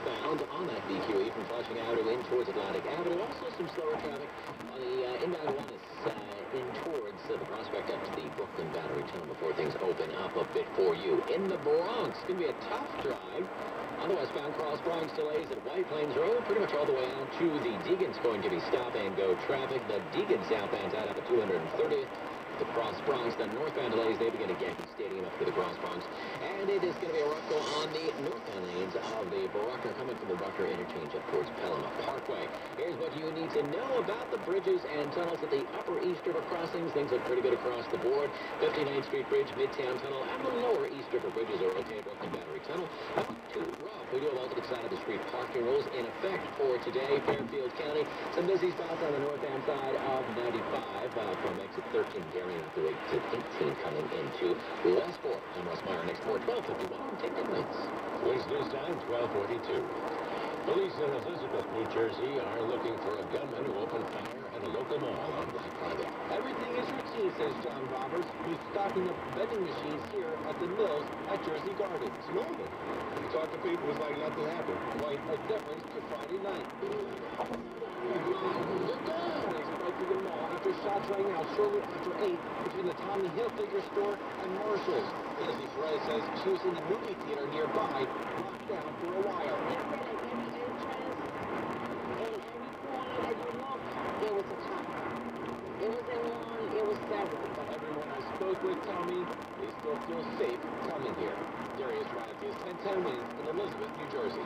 westbound on that BQE from Flushing Avenue in towards Atlantic Avenue. Also some slower traffic on the inbound one in towards the Prospect up to the Brooklyn Battery Tunnel before things open up a bit for you. In the Bronx, it's going to be a tough drive. On the westbound cross, Bronx delays at White Plains Road, pretty much all the way out to the Deegan's going to be stop-and-go traffic. The Deegan southbound tied up at 230th. The Cross Bronx, the northbound delays, they begin at Yankee Stadium up to the Cross Bronx. And it is going to be a rough go on the northbound lanes of the Bruckner coming from the Bruckner interchange up towards Pelham Parkway. Here's what you need to know about the bridges and tunnels at the Upper East River crossings. Things look pretty good across the board. 59th Street Bridge, Midtown Tunnel, and the Lower East River bridges are okay. Brooklyn Battery Tunnel. Too rough. We do have alternate side of the street parking rules in effect for today. Fairfield County, some busy spots on the northbound side of 95 from exit 13 carrying up to exit 18 coming into Westport. I'm Russ Meyer, next port 1251. Take good nights. Waste News Time, 12:42. Police in Elizabeth, New Jersey are looking for a gunman who opened fire at a local mall on Black Friday. Everything is routine, says John Roberts, who's stocking up vending machines here at the Mills at Jersey Gardens. Normal. You talk to people, it's like nothing happened. Quite a difference to Friday night. Right through the mall after shots rang out shortly after 8 between the Tommy Hilfiger store and Marshall's. Lizzie Perez says she was in the movie theater nearby, locked down for a while. It was a cop. It was in one, it was several. Everyone I spoke with tell me they still feel safe coming here. Darius Radke is 1010 Wins in Elizabeth, New Jersey.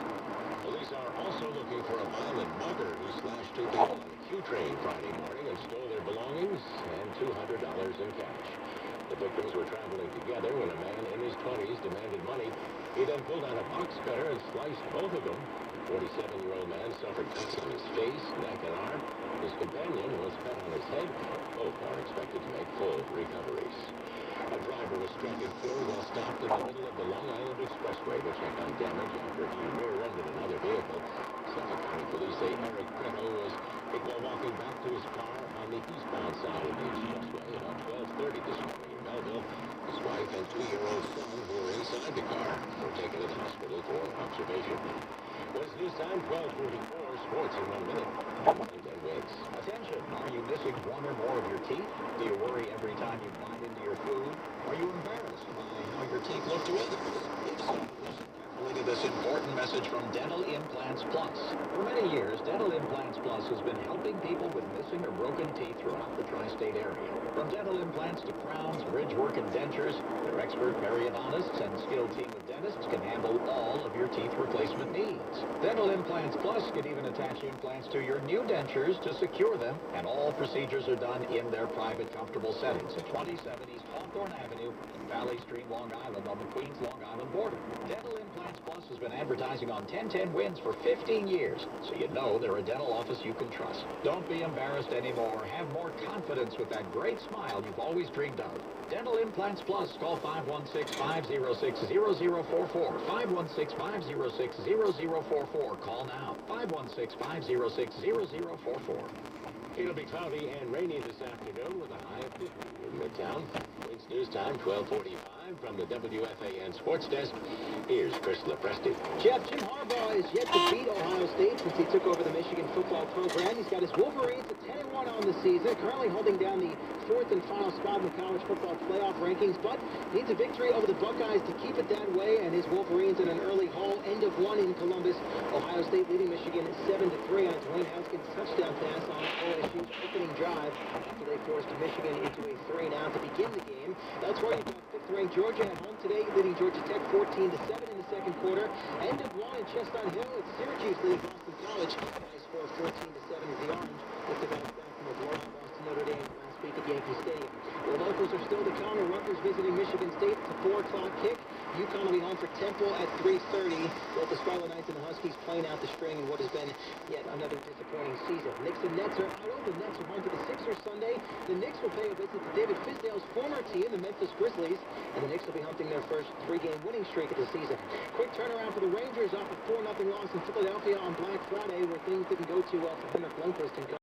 Police are also looking for a violent mugger who slashed two people on a Q train Friday morning and stole their belongings and $200 in cash. The victims were traveling together when a man in his 20s demanded money. He then pulled out a box cutter and sliced both of them. The 47-year-old man suffered cuts on his face, neck, and arm. His companion was cut on his head. Both are expected to make full recoveries. A driver was struck and killed while stopped in the middle of the Long Island Expressway to check on damage after he rear-ended another vehicle. Suffolk County Police say Eric Pretto was hit while walking back to his car on the eastbound side of the expressway about 12:30 this morning in Melville. His wife and 2-year-old son, who were inside the car, were taken to the hospital for observation. West News Time, 12:44. Sports in 1 minute. And Wins. Attention, are you missing one or more of your teeth? Do you worry every time you bite into your food? Are you embarrassed by how your teeth look to others? If so, listen carefully to this important message from Dental Implants Plus. For many years, Dental Implants Plus has been helping people with missing or broken teeth throughout the tri-state area. From dental implants to crowns, bridgework, and dentures, their expert periodontists and skilled team of dentists can handle all of your teeth replacement needs. Dental Implants Plus can even attach implants to your new dentures to secure them, and all procedures are done in their private, comfortable settings at 27 East Hawthorne Avenue in Valley Stream, Long Island, on the Queens-Long Island border. Dental Implants Plus has been advertising on 1010 Wins for 15 years, so you know they're a dental office you can trust. Don't be embarrassed anymore. Have more confidence with that great smile you've always dreamed of. Dental Implants Plus. Call 516-506-0044. 516-506-0044. Call now. 516-506-0044. It'll be cloudy and rainy this afternoon with a high of 50 in Midtown. Wins News Time, 12:45 from the WFAN Sports Desk. Here's Chris Lepresti. Jeff, Jim Harbaugh is yet to beat Ohio State since he took over the Michigan football program. He's got his Wolverines at 10-1 on the season, currently holding down the fourth and final spot in the college football playoff rankings, but needs a victory over the Buckeyes to keep it that way, and his Wolverines in an early haul, end of one in Columbus. Ohio State leading Michigan 7-3 on a Dwayne Haskins touchdown pass on OSU's opening drive after they forced Michigan into a 3-and-out to begin the game. Elsewhere, you've got fifth-ranked Georgia at home today, leading Georgia Tech 14-7 in the second quarter. End of one in Chestnut Hill. It's Syracuse leading Boston College. High score 14-7 as the Orange look to bounce back from a blowout loss to Notre Dame last week at Yankee Stadium. The locals are still to counter. Rutgers visiting Michigan State. It's a 4 o'clock kick. UConn will be home for Temple at 3:30. Both the Scarlet Knights and the Huskies playing out the string in what has been yet another disappointing season. Knicks and Nets are idle. The Nets are home to the Sixers Sunday. The Knicks will pay a visit to David Fizdale's former team, the Memphis Grizzlies, and the Knicks will be hunting their first 3-game winning streak of the season. Quick turnaround for the Rangers off a 4-0 loss in Philadelphia on Black Friday, where things didn't go too well for Henrik Lundqvist and